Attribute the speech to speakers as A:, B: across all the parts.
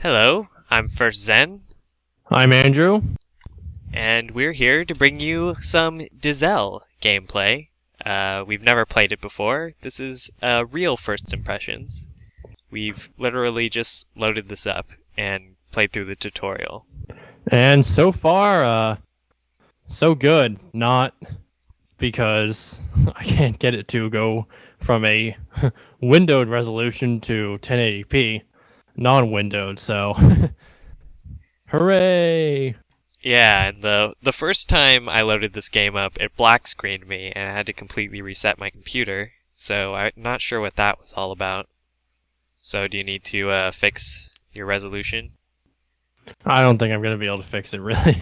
A: Hello, I'm First Zen,
B: I'm Andrew.
A: and we're here to bring you some Dizzel gameplay. We've never played it before. This is real first impressions. We've literally just loaded this up and played through the tutorial.
B: And so far, so good. Not because I can't get it to go from a windowed resolution to 1080p, non-windowed, so hooray!
A: Yeah, and the first time I loaded this game up, it black screened me, and I had to completely reset my computer. So I'm not sure what that was all about. So do you need to fix your resolution?
B: I don't think I'm going to be able to fix it, really.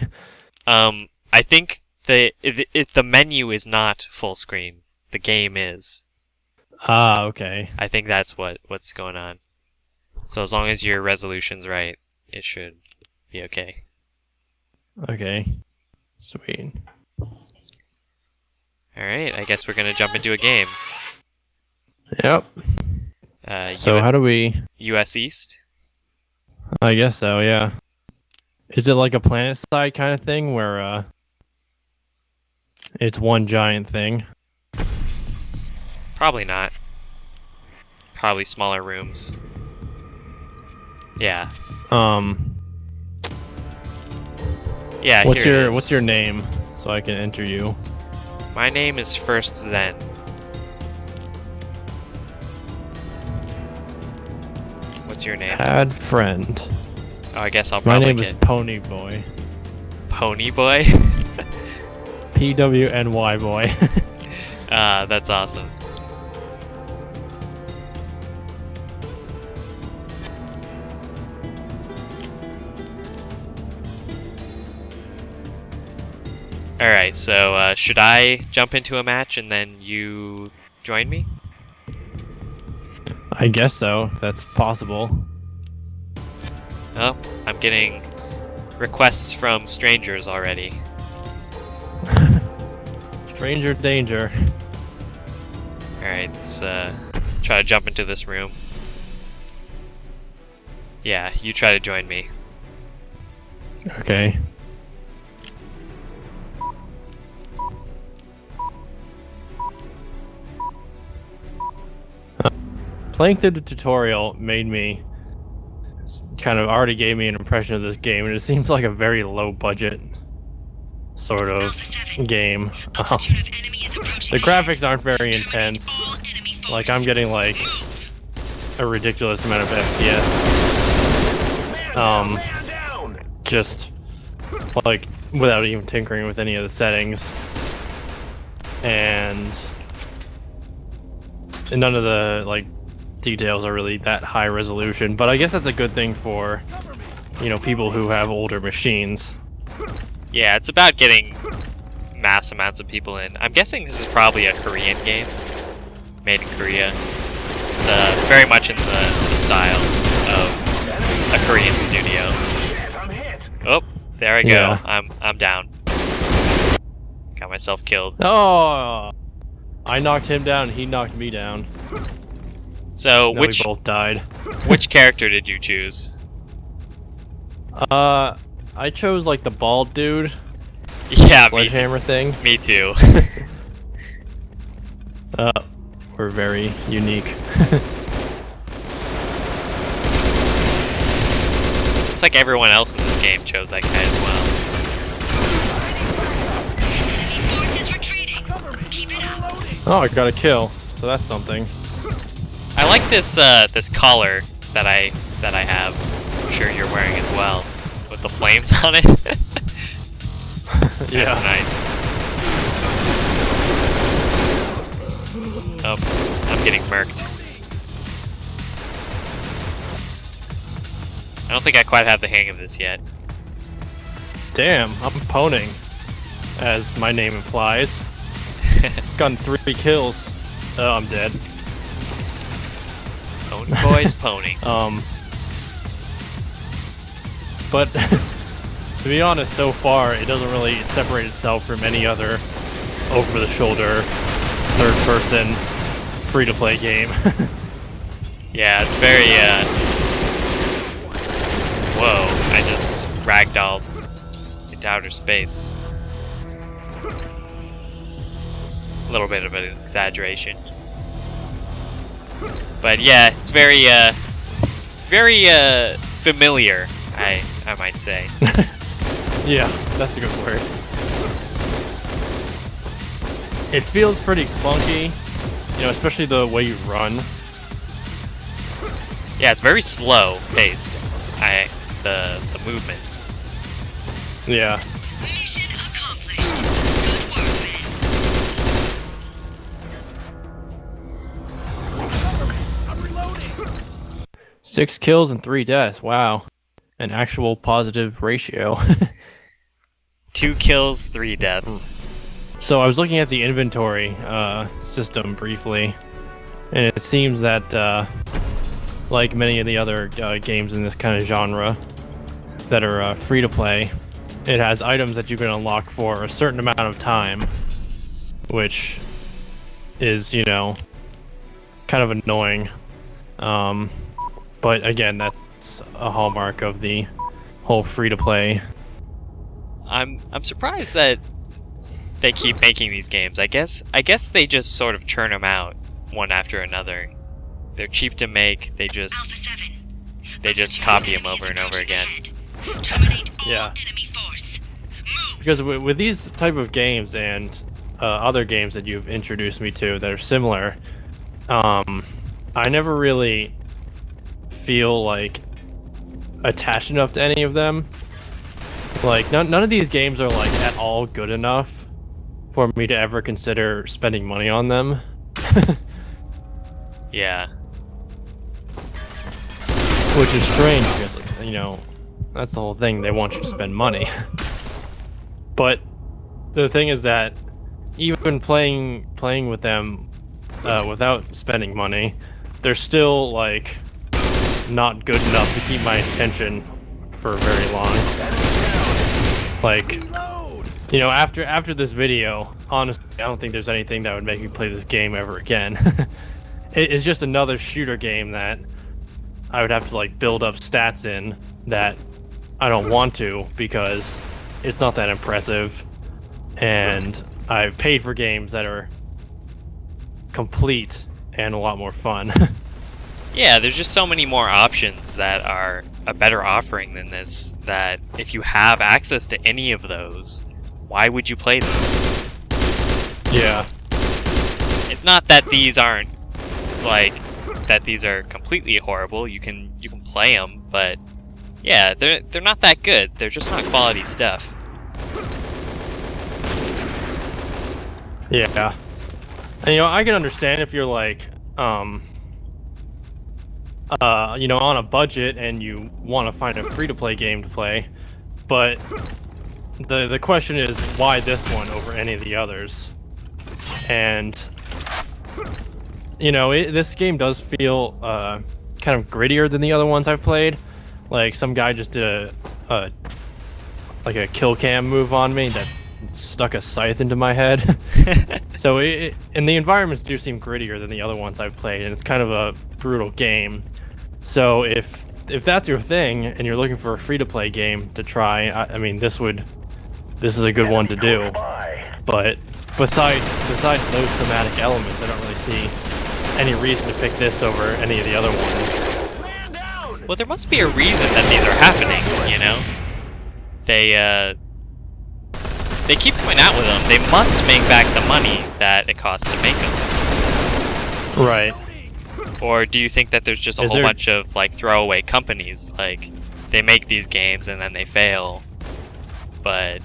A: I think the menu is not full screen. The game is.
B: Ah, okay.
A: I think that's what's going on. So as long as your resolution's right, it should be okay.
B: Okay. Sweet.
A: Alright, I guess we're gonna jump into a game.
B: Yep. So how do we...
A: US East?
B: I guess so, yeah. Is it like a planet-side kind of thing where, it's one giant thing?
A: Probably not. Probably smaller rooms. Yeah. Yeah,
B: What's
A: here it is.
B: what's your name so I can enter you?
A: My name is First Zen. What's your name?
B: Add friend.
A: Oh, I guess I'll
B: My
A: probably
B: name is
A: get
B: Pony Boy.
A: Pony Boy.
B: PWNY Boy.
A: That's awesome. Alright, so should I jump into a match and then you join me?
B: I guess so, if that's possible.
A: Oh, I'm getting requests from strangers already.
B: Stranger danger.
A: Alright, let's try to jump into this room. Yeah, you try to join me.
B: Okay. Playing through the tutorial made me kind of already gave me an impression of this game, and it seems like a very low budget sort of game. The graphics aren't very intense. Like, I'm getting like a ridiculous amount of FPS. Just like without even tinkering with any of the settings. And none of the like details are really that high resolution, but I guess that's a good thing for, you know, people who have older machines.
A: Yeah, it's about getting mass amounts of people in. I'm guessing this is probably a Korean game, made in Korea. It's very much in the style of a Korean studio. Oh, there I go.
B: Yeah.
A: I'm down. Got myself killed.
B: Oh, I knocked him down. He knocked me down.
A: So
B: Now we both died.
A: which character did you choose?
B: I chose like the bald dude.
A: Yeah,
B: Sledgehammer thing.
A: Me too.
B: We're very unique.
A: Looks like everyone else in this game chose that guy as well.
B: Oh, I got a kill. So that's something.
A: I like this this collar that I have. I'm sure you're wearing as well, with the flames on it.
B: Yeah.
A: That's nice. Oh, I'm getting murked. I don't think I quite have the hang of this yet.
B: Damn, I'm poning, as my name implies. Gotten 3 kills. Oh, I'm dead.
A: Pony boys poning.
B: But to be honest, so far it doesn't really separate itself from any other over-the-shoulder, third-person, free-to-play game.
A: Yeah, it's very Whoa, I just ragdolled into outer space. A little bit of an exaggeration. But yeah, it's very familiar, I might say.
B: Yeah, that's a good word. It feels pretty clunky, you know, especially the way you run.
A: Yeah, it's very slow paced. The movement.
B: Yeah.
C: Mission accomplished. Good work, men.
D: I'm reloading.
B: 6 kills and 3 deaths. Wow. An actual positive ratio.
A: 2 kills, 3 deaths.
B: So I was looking at the inventory system briefly, and it seems that like many of the other games in this kind of genre that are free to play, it has items that you can unlock for a certain amount of time, which is, you know, kind of annoying. But again, that's a hallmark of the whole free to play.
A: I'm surprised that they keep making these games. I guess they just sort of churn them out one after another. They're cheap to make. They just copy them over and over again.
C: Terminate all
B: Yeah.
C: enemy force. Move.
B: Because with these type of games and other games that you've introduced me to that are similar, I never really feel like attached enough to any of them. Like none of these games are like at all good enough for me to ever consider spending money on them.
A: Yeah.
B: Which is strange because, you know, that's the whole thing. They want you to spend money. But the thing is that even playing with them without spending money, they're still like not good enough to keep my attention for very long. Like, you know, after this video, honestly, I don't think there's anything that would make me play this game ever again. It's just another shooter game that I would have to like build up stats in that I don't want to because it's not that impressive, and I've paid for games that are complete and a lot more fun.
A: Yeah, there's just so many more options that are a better offering than this, that if you have access to any of those, why would you play this?
B: Yeah.
A: It's not that these aren't, like, that these are completely horrible. You can play them, but yeah, they're not that good. They're just not quality stuff.
B: Yeah. And, you know, I can understand if you're like, you know, on a budget and you want to find a free-to-play game to play, but the question is, why this one over any of the others? And, you know, this game does feel kind of grittier than the other ones I've played. Like, some guy just did a kill cam move on me that stuck a scythe into my head. So, and the environments do seem grittier than the other ones I've played, and it's kind of a brutal game. So if that's your thing and you're looking for a free-to-play game to try, I mean, this is a good one to do. But besides those thematic elements, I don't really see any reason to pick this over any of the other ones.
A: Well, there must be a reason that these are happening, you know? They keep coming out with them. They must make back the money that it costs to make them.
B: Right.
A: Or do you think that there's just a whole bunch of, like, throwaway companies? Like, they make these games and then they fail, but,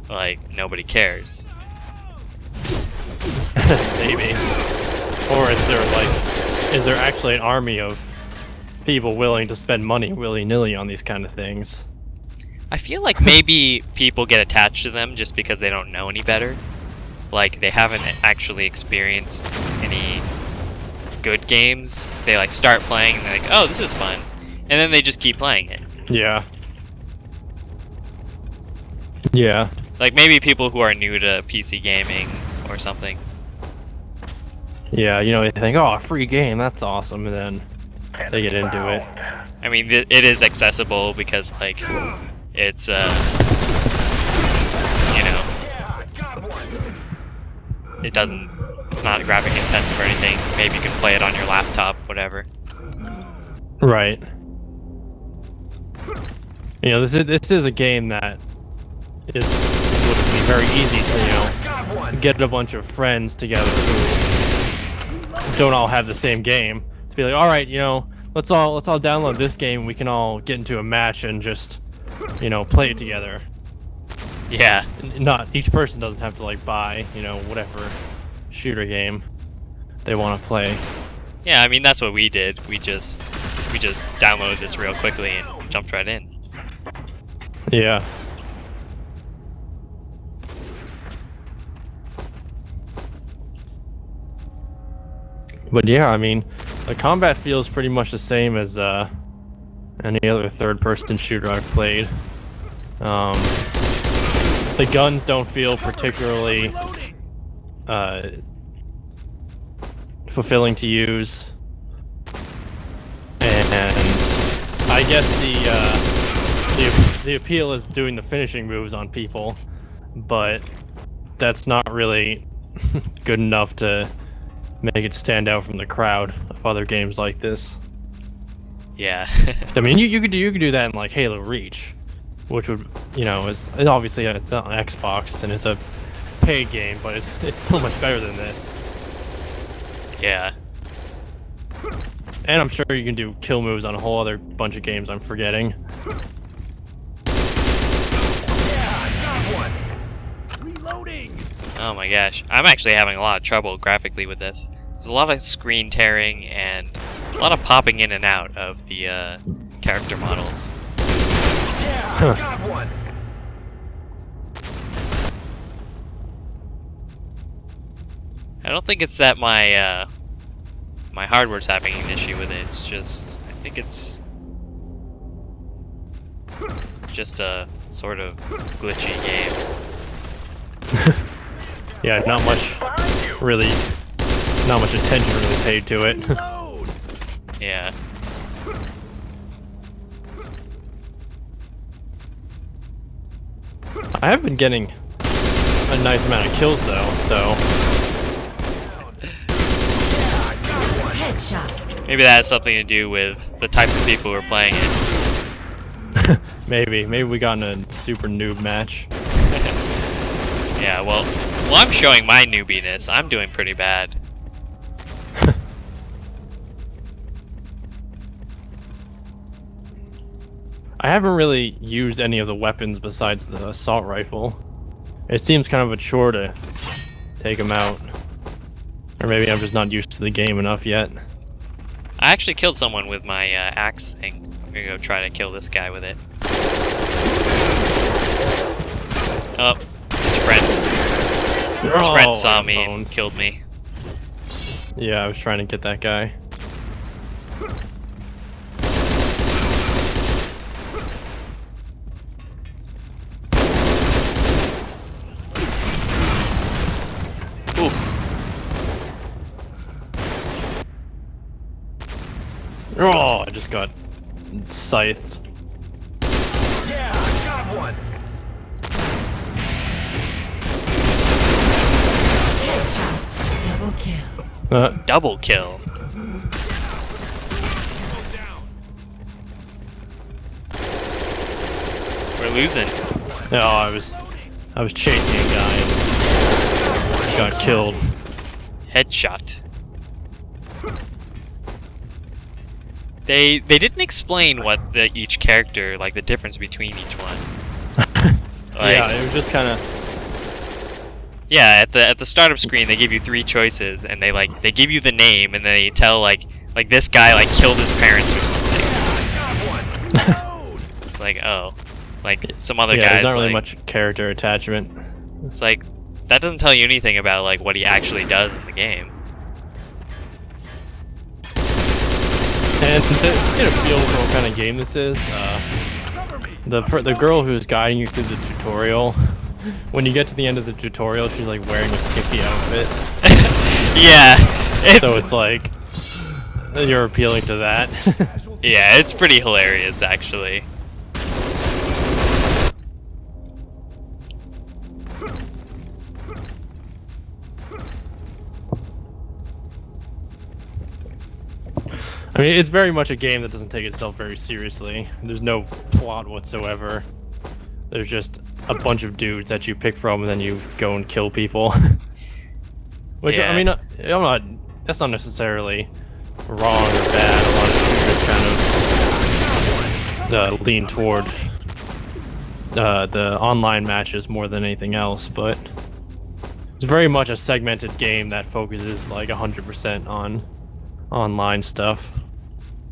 A: like, nobody cares.
B: Maybe. Or is there actually an army of people willing to spend money willy-nilly on these kind of things?
A: I feel like maybe people get attached to them just because they don't know any better. Like, they haven't actually experienced any good games. They, like, start playing and they're like, oh, this is fun. And then they just keep playing it.
B: Yeah. Yeah.
A: Like, maybe people who are new to PC gaming or something.
B: Yeah, you know, they think, oh, a free game, that's awesome, and then they get into it.
A: I mean, it is accessible because, like, it's, you know, it's not graphic intensive or anything. Maybe you can play it on your laptop, whatever.
B: Right. You know, this is a game that would be very easy to, you know, get a bunch of friends together who don't all have the same game. To be like, all right, you know, let's all download this game. We can all get into a match and just, you know, play it together.
A: Yeah.
B: Not each person doesn't have to like buy, you know, whatever shooter game they want to play.
A: Yeah, I mean that's what we did. We just downloaded this real quickly and jumped right in.
B: Yeah. But yeah, I mean, the combat feels pretty much the same as any other third-person shooter I've played. The guns don't feel particularly fulfilling to use, and I guess the appeal is doing the finishing moves on people, but that's not really good enough to make it stand out from the crowd of other games like this.
A: Yeah.
B: I mean, you could do that in like Halo Reach, which would, you know, is obviously it's on Xbox and it's a paid game, but it's so much better than this.
A: Yeah.
B: And I'm sure you can do kill moves on a whole other bunch of games I'm forgetting.
A: Oh my gosh. I'm actually having a lot of trouble graphically with this. There's a lot of screen tearing and a lot of popping in and out of the character models.
B: Huh.
A: I don't think it's that my my hardware's having an issue with it. It's just, I think it's just a sort of glitchy game.
B: Yeah, not much attention really paid to it.
A: Yeah.
B: I have been getting a nice amount of kills though, so
A: Maybe that has something to do with the type of people who are playing it.
B: maybe we got in a super noob match.
A: Yeah, well, I'm showing my noobiness. I'm doing pretty bad.
B: I haven't really used any of the weapons besides the assault rifle. It seems kind of a chore to take them out. Or maybe I'm just not used to the game enough yet.
A: I actually killed someone with my axe thing. I'm gonna go try to kill this guy with it. Oh, his friend. His friend saw me and killed me.
B: Yeah, I was trying to get that guy.
A: Oof.
B: Oh, I just got scythed.
D: Yeah, I got one.
C: Double kill.
A: Double kill. We're losing.
B: No, I was chasing a guy and got killed.
A: Headshot. They didn't explain what each character, like the difference between each one. Like,
B: yeah, it was just kind of.
A: Yeah, at the startup screen they give you 3 choices, and they give you the name, and they tell like this guy like killed his parents or something. It's like, oh, like some other guys.
B: There's not really
A: like,
B: much character attachment.
A: It's like that doesn't tell you anything about like what he actually does in the game.
B: And to get a feel for what kind of game this is, the girl who's guiding you through the tutorial, when you get to the end of the tutorial, she's like wearing a skimpy outfit.
A: Yeah,
B: So it's like, You're appealing to that.
A: Yeah, it's pretty hilarious, actually.
B: I mean, it's very much a game that doesn't take itself very seriously. There's no plot whatsoever. There's just a bunch of dudes that you pick from, and then you go and kill people. Which,
A: Yeah.
B: I mean, I'm not. That's not necessarily wrong or bad. A lot of shooters kind of lean toward the online matches more than anything else, but it's very much a segmented game that focuses like 100% on online stuff.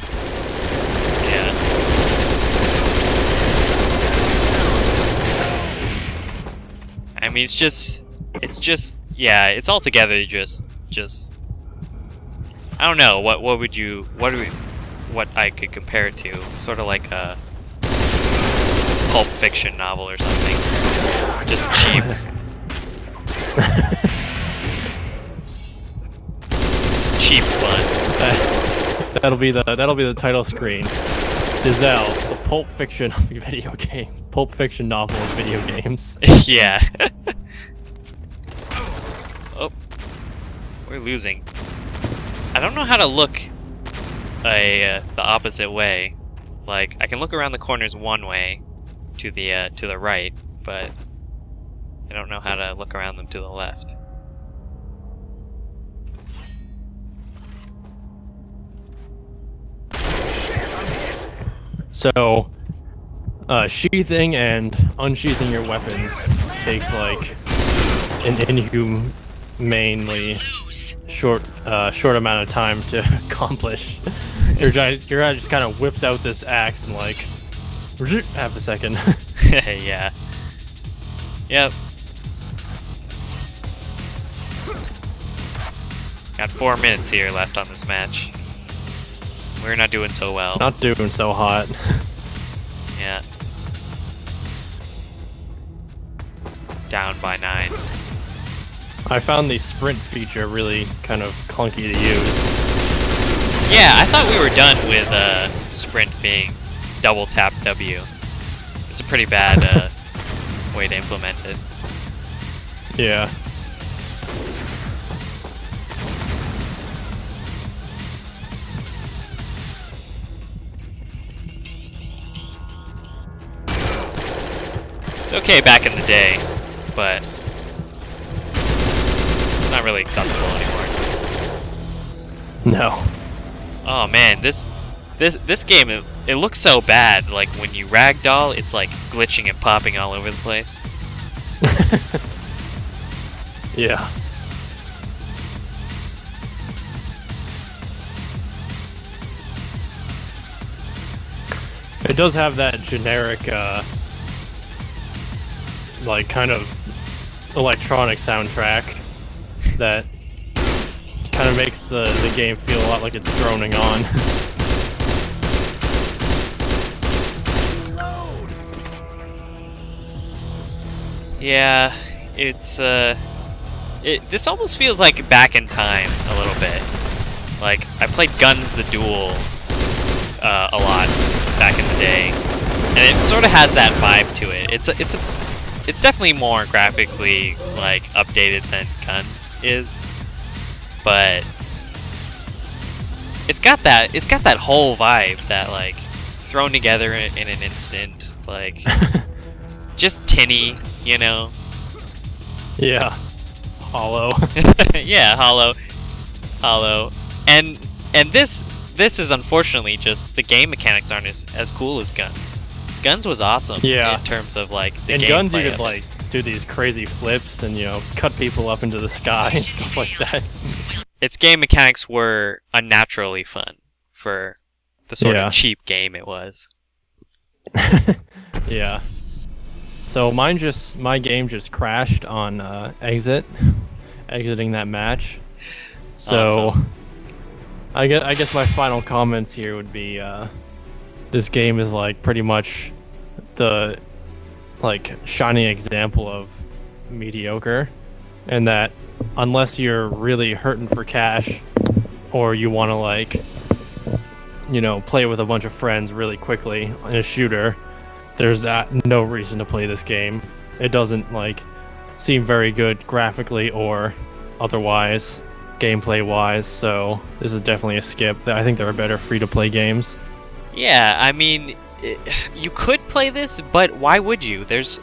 A: Yeah. I mean, it's just, yeah, it's altogether just, I don't know, what I could compare it to, sort of like a Pulp Fiction novel or something, just cheap. Cheap fun.
B: That'll be the title screen. Dizzel, the Pulp Fiction video game. Pulp Fiction novel of video games.
A: Yeah. Oh, we're losing. I don't know how to look the opposite way. Like, I can look around the corners one way to the right, but I don't know how to look around them to the left.
B: So, sheathing and unsheathing your weapons takes like an inhumanely short amount of time to accomplish. Your guy just kind of whips out this axe and like half a second.
A: Yeah. Yep. Got 4 minutes here left on this match. We're not doing so well.
B: Not doing so hot.
A: Yeah. Down by 9.
B: I found the sprint feature really kind of clunky to use.
A: Yeah, I thought we were done with sprint being double tap W. It's a pretty bad way to implement it.
B: Yeah.
A: It's okay back in the day, but it's not really acceptable anymore.
B: No.
A: Oh man, this game, it looks so bad. Like when you ragdoll, it's like glitching and popping all over the place.
B: Yeah. It does have that generic, like, kind of electronic soundtrack that kind of makes the game feel a lot like it's droning on.
A: Yeah, it's this almost feels like back in time a little bit. Like I played Guns the Duel a lot back in the day, and it sort of has that vibe to it. It's definitely more graphically like updated than Guns is, but it's got that whole vibe that like thrown together in an instant, like just tinny, you know.
B: Yeah. Hollow.
A: Yeah, hollow, and this is unfortunately just the game mechanics aren't as cool as Guns. Guns was awesome.
B: Yeah.
A: In terms of like the
B: In
A: gameplay
B: Guns, you
A: of
B: could
A: it.
B: like do these crazy flips and cut people up into the sky and stuff like that.
A: Its game mechanics were unnaturally fun for the sort
B: Yeah.
A: of cheap game it was.
B: Yeah. So my game just crashed on exiting that match. So
A: Awesome.
B: I guess my final comments here would be this game is like pretty much the like shining example of mediocre, and that unless you're really hurting for cash or you want to like play with a bunch of friends really quickly in a shooter, there's no reason to play this game. It doesn't seem very good graphically or otherwise, gameplay wise. So this is definitely a skip. I think there are better free-to-play games.
A: Yeah, I mean, you could play this, but why would you? There's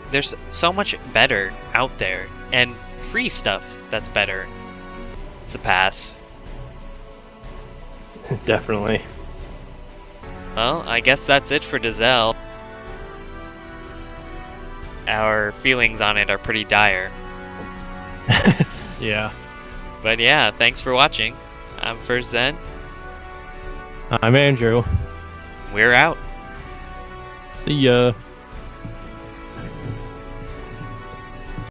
A: so much better out there, and free stuff that's better. It's a pass.
B: Definitely.
A: Well, I guess that's it for Dizzel. Our feelings on it are pretty dire.
B: Yeah.
A: But yeah, thanks for watching. I'm First Zen.
B: I'm Andrew.
A: We're out.
B: See ya.